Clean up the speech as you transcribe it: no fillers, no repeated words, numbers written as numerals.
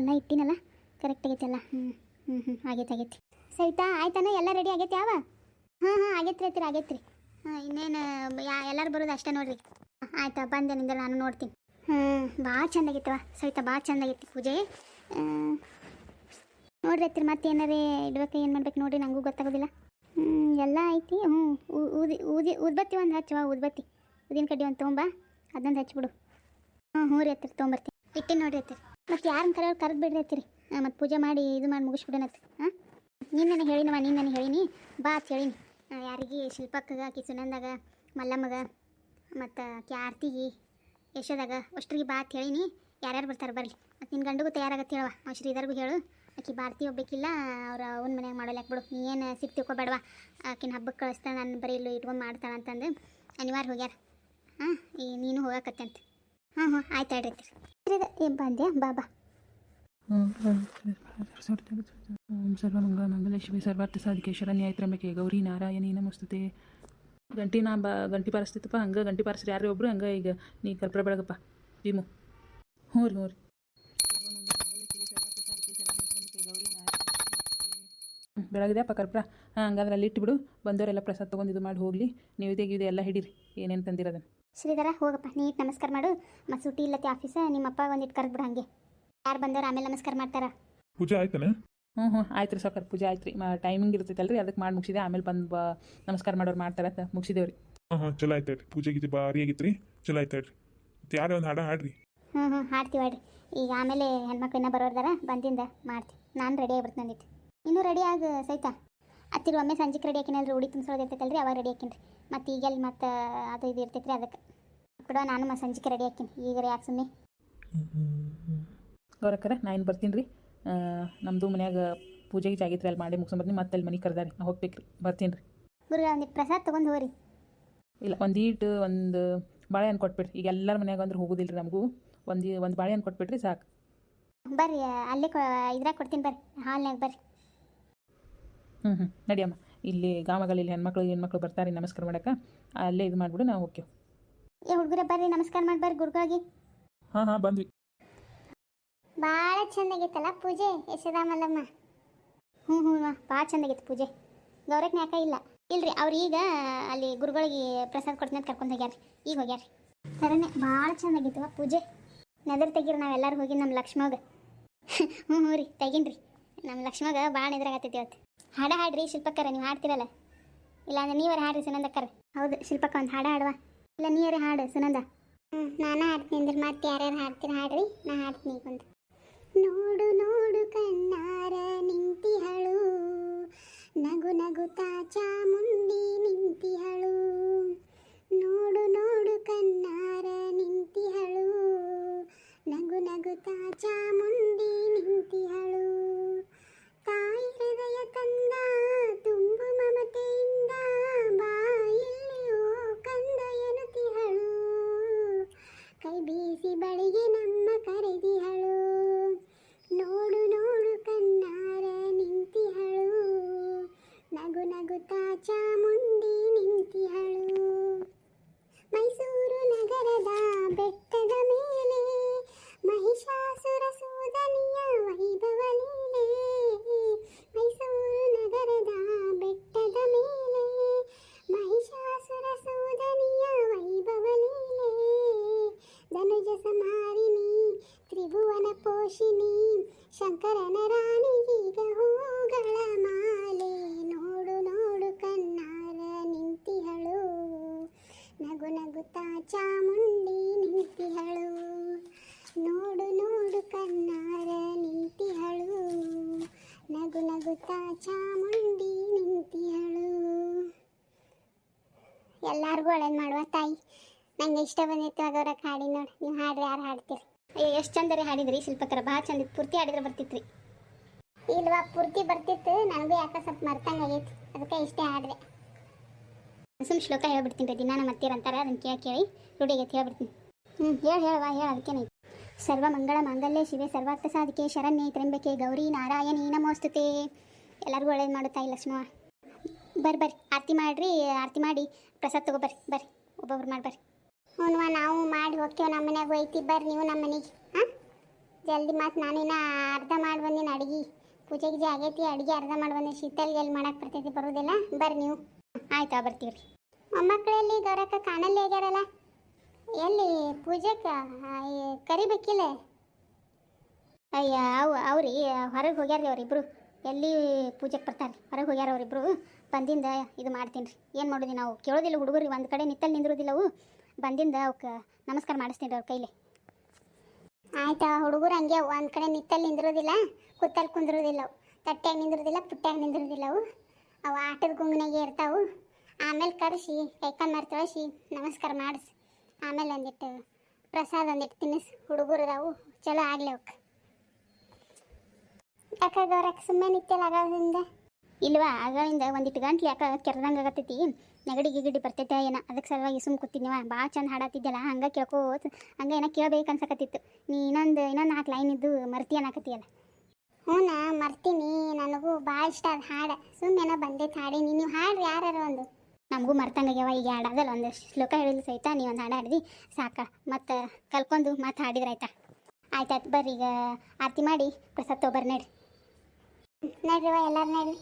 ಅನ್ನ ಇಟ್ಟಿನಲ್ಲ ಕರೆಕ್ಟ್ ಆಗೈತೆ ಎಲ್ಲ. ಆಗೈತೆ ಸವಿತಾ ಆಯ್ತಾನ ಎಲ್ಲ ರೆಡಿ ಆಗೈತೆ ಯಾವ? ಹಾಂ ಆಗೈತ್ರಿ ಇನ್ನೇನು ಎಲ್ಲರೂ ಬರೋದು ಅಷ್ಟೇ ನೋಡ್ರಿ. ಆಯ್ತಾ ಬಂದೆ ನಿಂದ ನಾನು ನೋಡ್ತೀನಿ. ಭಾಳ ಚಂದಾಗಿತ್ತವ ಸವಿತಾ, ಭಾಳ ಚಂದಾಗಿತ್ತು ಪೂಜೆ. ನೋಡ್ರಿ ಹತ್ತಿರ ಮತ್ತೆ ಏನಾರೇ ಇಡ್ಬೇಕು ಏನು ಮಾಡ್ಬೇಕು ನೋಡ್ರಿ, ನನಗೂ ಗೊತ್ತಾಗೋದಿಲ್ಲ. ಎಲ್ಲ ಐತಿ. ಉದ್ಬತ್ತಿ ಒಂದು ಹಚ್ಚುವ, ಉದಿನ ಕಡ್ಡಿ ಒಂದು ತೊಗೊಂಬ, ಅದೊಂದು ಹಚ್ಬಿಡು. ಹ್ಞೂ ರೀ ಹತ್ತಿರ ತೊಗೊಂಬರ್ತೀನಿ, ಇಟ್ಟಿನಿ ನೋಡ್ರಿ ಹತ್ತಿರ. ಮತ್ತು ಯಾರನ್ನ ಕರೆದು ಬಿಡ್ರಿ ಹತ್ತಿರಿ, ಮತ್ತು ಪೂಜೆ ಮಾಡಿ ಇದು ಮಾಡಿ ಮುಗಿಸ್ಬಿಡೋಣತ್ತು. ನೀನು ಹೇಳಿನವ, ನೀನು ಹೇಳೀನಿ ಬಾ ಅಂತ ಹೇಳೀನಿ. ಯಾರಿಗೆ ಶಿಲ್ಪಕ್ಕಗ, ಆಕಿ ಸುನಂದಾಗ, ಮಲ್ಲಮ್ಮಗ, ಮತ್ತು ಆರ್ತಿಗೆ, ಯಶೋದಾಗ ಅಷ್ಟ್ರಿಗೆ ಬಾ ಅಂತ ಹೇಳೀನಿ. ಯಾರ್ಯಾರು ಬರ್ತಾರೆ ಬರಲಿ. ಮತ್ತು ನಿನ್ನ ಗಂಡುಗೂ ತಯಾರಾಗತ್ತೆ ಹೇಳುವ, ನಾವು ಶ್ರೀಧರ್ಗೂ ಹೇಳು. ಆಕಿ ಭಾರತಿ ಹೋಗ್ಬೇಕಿಲ್ಲ, ಅವ್ರ ಅವನ ಮನ್ಯಾಗ ಮಾಡೋಲ್ಯಾಕ ಬಿಡು. ನೀ ಏನು ಸಿಟ್ಟು ತಿಳ್ಕೊಬೇಡವಾ, ಆಕಿನ ಹಬ್ಬಕ್ಕೆ ಕಳಿಸ್ತಾಳೆ, ನಾನು ಬರೀ ಇಲ್ಲೂ ಇಟ್ಕೊಂಡು ಮಾಡ್ತಾಳೆ ಅಂತಂದು ಅನಿವಾರ್ಯ ಹೋಗ್ಯಾರ. ಈ ನೀನು ಹೋಗಕತ್ತೆ ಅಂತ. ಆಯ್ತು ಹೇಳ್ರಿ. ಏನು ಬಂದ್ಯಾ ಬಾಬಾ. ಸರ್ವಮಂಗಳ ಮಂಗಲ ಶಿವೆ ಸರ್ವಾರ್ಥ ಸಾಧಿಕೆ ಶರಣ್ಯ ತ್ರ್ಯಂಬಕೆ ಗೌರಿ ನಾರಾಯಣಿ ನಮಸ್ತುತೆ. ಗಂಟಿ ಪಾರಿಸ್ತಿತ್ತಪ್ಪ, ಹಂಗೆ ಗಂಟಿ ಪಾರಿಸ್ರಿ ಯಾರೇ ಒಬ್ರು, ಹಂಗೆ ಈಗ ನೀ ಕರ್ಪೂರ ಬೆಳಗಪ್ಪ ಭೀಮು. ಹ್ಞೂ ರೀ ಬೆಳಗಿದೆಯಪ್ಪ ಕರ್ಪೂರ. ಹಂಗಾದ್ರೆ ಅಲ್ಲಿ ಇಟ್ಟುಬಿಡು, ಬಂದವರೆಲ್ಲ ಪ್ರಸಾದ ತೊಗೊಂಡು ಇದು ಮಾಡಿ ಹೋಗಲಿ. ನೀವು ಇದು ಎಲ್ಲ ಹಿಡೀರಿ ಏನೇನು ತಂದಿರೋದನ್ನು. ಶ್ರೀಧರ ಹೋಗಪ್ಪ, ನೀಟ್ ನಮಸ್ಕಾರ ಮಾಡು. ಮತ್ತು ಸುಟಿ ಇಲ್ಲತ್ತೆ ಆಫೀಸ, ನಿಮ್ಮಪ್ಪ ಒಂದಿಟ್ಟು ಕರೆದ್ಬಿಡು. ಹಾಗೆ ಯಾರು ಬಂದವ್ರು ಆಮೇಲೆ ನಮಸ್ಕಾರ ಮಾಡ್ತಾರ. ಪೂಜೆ ಆಯ್ತಾನೆ? ಆಯ್ತು ರೀ ಸಾಕರ್, ಪೂಜೆ ಆಯ್ತು ರೀ. ಟೈಮಿಂಗ್ ಇರ್ತೈತಲ್ರಿ, ಅದಕ್ಕೆ ಮಾಡಿ ಮುಗಿಸಿದೆ. ಆಮೇಲೆ ಬಂದು ನಮಸ್ಕಾರ ಮಾಡೋರು ಮಾಡ್ತಾರೆ ಅಂತ ಮುಗಿಸಿದೇವ್ರಿ. ಚಲೋ ಆಯ್ತು ಹೇಳ್ರಿ. ಪೂಜೆ ಗೀಜೆ ಭಾರಿ ಆಗಿತ್ತು ರೀ, ಚಲೋ ಆಯ್ತು ಹೇಳ್ರಿ. ಮತ್ತು ಯಾರೇ ಒಂದು ಹಾಡ ಹಾಡ್ರಿ. ಹಾಡ್ತೀವಿ ಹೇಳ್ರಿ. ಈಗ ಆಮೇಲೆ ಹೆಣ್ಮಕ್ಳನ್ನ ಬರೋರ್ದಾರ, ಬಂದಿಂದ ಮಾಡ್ತೀವಿ. ನಾನು ರೆಡಿ ಆಗಿಬಿಡ್ತೀನಿ ಅಂದಿತ್ತು. ಇನ್ನೂ ರೆಡಿ ಆಗ ಸಹಿತಾ ಹತ್ತಿರ ಒಮ್ಮೆ ಸಂಜೆಗೆ ರೆಡಿ ಹಾಕಿನಲ್ರಿ, ಉಡಿ ತುಂಬಿಸೋದು ಇರ್ತೈತಲ್ರಿ, ಅವಾಗ ರೆಡಿ ಹಾಕಿನಿ ರೀ. ಮತ್ತು ಈಗೆಲ್ಲ ಮತ್ತು ಅದು ಇದು ಇರ್ತೈತೆ ರೀ, ಅದಕ್ಕೆ ಬಿಡುವ ನಾನು ಸಂಜೆಗೆ ರೆಡಿ ಹಾಕಿನಿ. ಈಗ ಯಾಕೆ ಸುಮ್ಮನೆ ಗೌರಕ್ಕರ ನಾ ಏನು ಬರ್ತೀನಿ ರೀ. ನಮ್ಮದು ಮನ್ಯಾಗ ಪೂಜೆಗೆ ಜಾಗಿತ್ರಿ, ಅಲ್ಲಿ ಮಾಡಿ ಮುಗಿಸ್ಕೊಂಬರ್ತೀನಿ. ಮತ್ತೆ ಅಲ್ಲಿ ಮನೆ ಕರೆದಾರಿ, ನಾ ಹೋಗ್ಬೇಕು ರೀ, ಬರ್ತೀನಿ ರೀ. ಗುರುಗಳ ಒಂದಿಟ್ಟು ಪ್ರಸಾದ ತೊಗೊಂಡು ಹೋಗ್ರಿ. ಇಲ್ಲ ಒಂದು ಬಾಳೆಹಣ್ಣು ಕೊಟ್ಬಿಡ್ರಿ. ಈಗ ಎಲ್ಲರ ಮನ್ಯಾಗ ಅಂದ್ರೆ ಹೋಗೋದಿಲ್ಲ ರೀ, ನಮಗೂ ಒಂದು ಬಾಳೆಹಣ್ಣು ಕೊಟ್ಬಿಟ್ರಿ ಸಾಕು. ಬರ್ರಿ ಅಲ್ಲೇ ಇದ್ರಾಗ ಕೊಡ್ತೀನಿ, ಬರ್ರಿ ಹಾಲ್ನಾಗ ಬರ್ರಿ. ನಡಿಯಮ್ಮ, ಇಲ್ಲಿ ಗಾಮಗಳಲ್ಲಿ ಇಲ್ಲಿ ಹೆಣ್ಮಕ್ಳು ಬರ್ತಾರೆ ನಮಸ್ಕಾರ ಮಾಡಕ್ಕೆ. ಅಲ್ಲೇ ಇದು ಮಾಡಿಬಿಡು, ನಾವು ಓಕೆ. ಹುಡುಗರೇ ಬರ್ರಿ, ನಮಸ್ಕಾರ ಮಾಡಿ ಬರ್ರಿ ಗುರುಗಳಿಗೆ. ಬಂದ್ವಿ. ಭಾಳ ಚೆಂದಾಗಿತ್ತಲ್ಲ ಪೂಜೆ ಯಶೋದಾ ಮಲ್ಲಮ್ಮ. ಭಾಳ ಚೆಂದಾಗಿತ್ತು ಪೂಜೆ. ಗೌರಕ್ಕನ ಯಾಕೆ ಇಲ್ಲ ಇಲ್ರಿ, ಅವ್ರು ಈಗ ಅಲ್ಲಿ ಗುರುಗಳಿಗೆ ಪ್ರಸಾದ ಕೊಡ್ತೀನಿ ಅಂತ ಕರ್ಕೊಂಡು ಹೋಗ್ಯಾರ. ಈಗ ಹೋಗ್ಯಾರ ಸರನೇ. ಭಾಳ ಚೆಂದಾಗಿತ್ತು ಪೂಜೆ. ನೆದರ್ ತೆಗೀರಿ, ನಾವೆಲ್ಲರೂ ಹೋಗಿ ನಮ್ಮ ಲಕ್ಷ್ಮಗ. ಹ್ಞೂ ರೀ ತೆಗೀನ್ರಿ. ನಮ್ಮ ಲಕ್ಷ್ಮಗ ಭಾಳ ನೆದ್ರಾಗತ್ತೈತಿ ಇವತ್ತು. ಹಾಡ್ರಿ ಶಿಲ್ಪಕ್ಕರ, ನೀವು ಹಾಡ್ತಿರಲ್ಲ. ಇಲ್ಲಾಂದ್ರೆ ನೀವರ ಹಾಡ್ರಿ ಸುನಂದಕ್ಕರ. ಹೌದು ಶಿಲ್ಪಕ್ಕ ಒಂದು ಹಾಡುವ. ಇಲ್ಲ ನೀವರೇ ಹಾಡು ಸುನಂದ. ನಾನು ಹಾಡ್ತೀನಿ ಅಂದ್ರೆ ಮತ್ತೆ ಯಾರ್ಯಾರು ಹಾಡ್ತೀರ ಹಾಡ್ರಿ, ನಾ ಹಾಡ್ತೀನಿ ಈಗ ಒಂದು. ನೋಡು ನೋಡು ಕಣ್ಣಾರ ನಿಂತಿಹಳು, ನಗು ನಗುತ್ತಾ ಚಾಮುಂಡಿ ನಿಂತಿಹಳು. ನೋಡು ನೋಡು ಕಣ್ಣಾರ ನಿಂತಿಹಳು, ನಗು ನಗುತ್ತಾ ಚಾಮುಂಡಿ ನಿಂತಿಹಳು. ತಾಯಿ ಹೃದಯ ತಂದ ತುಂಬು ಮಮತೆಯಿಂದ, ಬಾಯಿಯೋ ಕಂದ ಎನ್ನುತ್ತಿಹಳು. ಕೈ ಬೀಸಿ ಬಳಿಗೆ ನಮ್ಮ ಕರೆದಿಹಳು. ನೋಡು ನೋಡು ಕಣ್ಣಾರ ನಿಂತಿಹಳು, ನಗು ನಗುತ್ತಾ ಚಾಮುಂಡಿ ನಿಂತಿಹಳು. ಮೈಸೂರು ನಗರದ ಬೆಟ್ಟದ ಮೇಲೆ ಮಹಿಷಾಸುರ ಸೂದನಿಯ ವೈಭವ ಲೀಲೆ. ಮೈಸೂರು ನಗರದ ಬೆಟ್ಟದ ಮೇಲೆ ಮಹಿಷಾಸುರ ಸೂದನಿಯ ವೈಭವ ಲೀಲೆ. ಧನುಜ ಸಂಹಾರಿಣಿ ತ್ರಿಭುವನ ಪೋಷಿಣಿ, ಶಂಕರನ ರಾಣಿಗೀಗ ಹೂಗಳ ಮಾಲೆ. ನೋಡು ನೋಡು ಕಣ್ಣಾರ ನಿಂತಿಹಳು, ನಗು ನಗುತ್ತಾ ಚಾಮುಂಡಿ ನಿಂತಿಹಳು. ನೋಡು ನೋಡು ಕಣ್ಣಾರ ನಿಂತಿಹಳು, ನಗು ನಗುತ್ತಾ ಚಾಮುಂಡಿ ನಿಂತಿಹಳು. ಎಲ್ಲರಿಗೂ ಒಳ್ಳೇದು ಮಾಡುವ ತಾಯಿ. ನಂಗೆ ಇಷ್ಟ ಬಂದಿತ್ತು ಅದವ್ರಕ್ಕೆ ಹಾಡಿ ನೋಡಿ. ನೀವು ಹಾಡ್ರಿ, ಯಾರು ಹಾಡ್ತೀರಿ? ಎಷ್ಟು ಚಂದರಿ ಹಾಡಿದ್ರಿ ಶಿಲ್ಪಕರ, ಭಾಳ ಚಂದಿತ್ತು. ಪೂರ್ತಿ ಹಾಡಿದ್ರೆ ಬರ್ತಿತ್ರಿ. ಇಲ್ವಾ ಪೂರ್ತಿ ಬರ್ತಿತ್ತು, ನನಗೂ ಯಾಕೆ ಸ್ವಲ್ಪ ಮರ್ತಂಗೆ ಆಗೈತಿ, ಅದಕ್ಕೆ ಇಷ್ಟೇ ಹಾಡಿದೆ. ಸುಮ್ಮ ಶ್ಲೋಕ ಹೇಳ್ಬಿಡ್ತೀನಿ ರೀ, ದಿನ ನಮ್ಮ ಅತ್ತೀರ ಅಂತಾರೆ, ಅದನ್ನು ಕೇಳಿ ರೂಢಿಗೆ ಹೇಳ್ಬಿಡ್ತೀನಿ. ಹೇಳುವ ಅದಕ್ಕೇನೈತಿ. ಸರ್ವಮಂಗಳ ಮಾಂಗಲ್ಯ ಶಿವೆ ಸರ್ವಾರ್ಥ ಸಾಧಿಕೆ ಶರಣ್ಯೆ ತ್ರ್ಯಂಬಕೆ ಗೌರಿ ನಾರಾಯಣಿ ನಮೋಸ್ತುತೆ. ಎಲ್ಲರಿಗೂ ಒಳ್ಳೇದು ಮಾಡುತ್ತಾ ಇಲ್ಲ ಲಕ್ಷ್ಮವ್ವ. ಬರ್ರಿ ಆರತಿ ಮಾಡಿರಿ, ಆರತಿ ಮಾಡಿ ಪ್ರಸಾದ ತೊಗೊಬರ್ರಿ. ಒಬ್ಬೊಬ್ರು ಮಾಡಿ ಬರ್ರಿ. ಹ್ಞೂ ನಾವು ಮಾಡಿ ಹೋಗ್ತೇವೆ, ನಮ್ಮ ಮನ್ಯಾಗ ಹೋಯ್ತಿ. ಬರ್ರಿ ನೀವು ನಮ್ಮ ಮನೆಗೆ. ಜಲ್ದಿ ಮತ್ತು ನಾನಿನ್ನ ಅರ್ಧ ಮಾಡಿ ಬಂದಿನ ಅಡ್ಗೆ ಪೂಜೆ ಗೀಜೆ ಆಗೈತಿ ಅಡುಗೆ ಅರ್ಧ ಮಾಡಿ ಬಂದಿನಿ ಶೀತಲ್ಗೆ ಎಲ್ಲಿ ಮಾಡಕ್ಕೆ ಬರ್ತೈತಿ ಬರೋದಿಲ್ಲ ಬರ್ರಿ ನೀವು ಆಯ್ತಾ ಬರ್ತೀವಿ ರೀ ಮೊಮ್ಮಕ್ಕಳಲ್ಲಿ ಗೌರಕ್ಕ ಕಾಣಲ್ಲೇ ಆಗ್ಯಾರಲ್ಲ ಎಲ್ಲಿ ಪೂಜೆಗೆ ಕರಿಬೇಕಿಲ್ಲ ಅಯ್ಯ ಅವ್ರಿ ಹೊರಗೆ ಹೋಗ್ಯಾರ ರೀ ಅವರಿಬ್ರು ಎಲ್ಲಿ ಪೂಜೆಗೆ ಬರ್ತಾರೆ ಹೊರಗೆ ಹೋಗ್ಯಾರ ಅವರಿಬ್ರು ಬಂದಿಂದ ಇದು ಮಾಡ್ತೀನಿ ರೀ ಏನು ಮಾಡೋದು ನಾವು ಕೇಳೋದಿಲ್ಲ ಹುಡುಗರು ಒಂದು ಕಡೆ ನಿತ್ತಲ್ಲಿ ನಿಂದಿರೋದಿಲ್ಲವು ಬಂದಿಂದ ಅವಕ್ಕೆ ನಮಸ್ಕಾರ ಮಾಡಿಸ್ತೀನಿ ರೀ ಅವ್ರ ಕೈಲಿ ಆಯ್ತಾ ಹುಡುಗರು ಹಂಗೆ ಒಂದು ಕಡೆ ನಿತ್ತಲ್ಲಿ ನಿಂದಿರೋದಿಲ್ಲ ಕುತ್ತಲ್ಲಿ ಕುಂದಿರೋದಿಲ್ಲ ಅವು ತಟ್ಟ್ಯಾಗ ನಿಂದಿರೋದಿಲ್ಲ ಪುಟ್ಟ್ಯಾಗ ನಿಂದಿರೋದಿಲ್ಲ ಅವು ಆಟದ ಗುಂಗಿನಾಗೆ ಇರ್ತಾವೆ ಆಮೇಲೆ ಕರೆಸಿ ಕೈಕಾಲು ಮಾರಿ ತೊಳಸಿ ನಮಸ್ಕಾರ ಮಾಡಿಸಿ ಆಮೇಲೆ ಒಂದಿಟ್ಟು ಪ್ರಸಾದ ಒಂದಿಟ್ಟು ತಿನ್ನಿಸಿ ಹುಡುಗರು ಅದಾವು ಚಲೋ ಆಗಲಿ ಅವಕ್ಕೆ ಯಾಕ ಗೌರಕ್ಕೆ ಸುಮ್ಮನೆ ನಿತ್ಯಲ್ಲ ಆಗೋದ್ರಿಂದ ಇಲ್ವಾ ಆಗಳಿಂದ ಒಂದಿಟ್ಟು ಗಂಟ್ಲು ಯಾಕೆ ಕೆರೆದಂಗೆ ಆಗತ್ತೈತಿ ನೆಗಡಿ ಗಿಗಡಿ ಬರ್ತೈತೆ ಏನೋ ಅದಕ್ಕೆ ಸಲುವಾಗಿ ಸುಮ್ಮ ಕೂತಿದ್ನಿವ ಭಾಳ ಚಂದ ಹಾಡಾತಿದ್ದಲ್ಲ ಹಂಗೆ ಕೇಳ್ಕೋತ ಹಂಗೆ ಏನೋ ಕೇಳ್ಬೇಕು ಅನ್ಸಕತ್ತಿತ್ತು ನೀ ಇನ್ನೊಂದು 4 ಲೈನ್ ಇದ್ದು ಮರ್ತಿ ಅನ್ನಕತ್ತೀಯಲ್ಲ ಹ್ಞೂ ಮರ್ತೀನಿ ನನಗೂ ಭಾಳ ಇಷ್ಟ ಅದು ಹಾಡು ಸುಮ್ಮನೆ ಬಂದೈತೆ ಹಾಡೀನಿ ನೀವು ಹಾಡ್ರಿ ಯಾರು ಒಂದು ನಮಗೂ ಮರ್ತಂಗಾಗ್ಯವ ಈಗ ಹಾಡೋದಲ್ಲ ಒಂದು ಶ್ಲೋಕ ಹೇಳಿದ್ರು ಸಹಿತ ನೀವೊಂದು ಹಾಡು ಹಾಡಿದಿ ಸಾಕ ಮತ್ತು ಕಲ್ಕೊಂಡು ಮತ್ತೆ ಹಾಡಿದ್ರೆ ಆಯ್ತಾಯ್ತು ಬರ್ರಿ ಈಗ ಆರತಿ ಮಾಡಿ ಪ್ರಸಾದ ತೊಗೊಬರ್ರಿ ನಡ್ರಿ ಎಲ್ಲರೂ ನಡ್ರಿ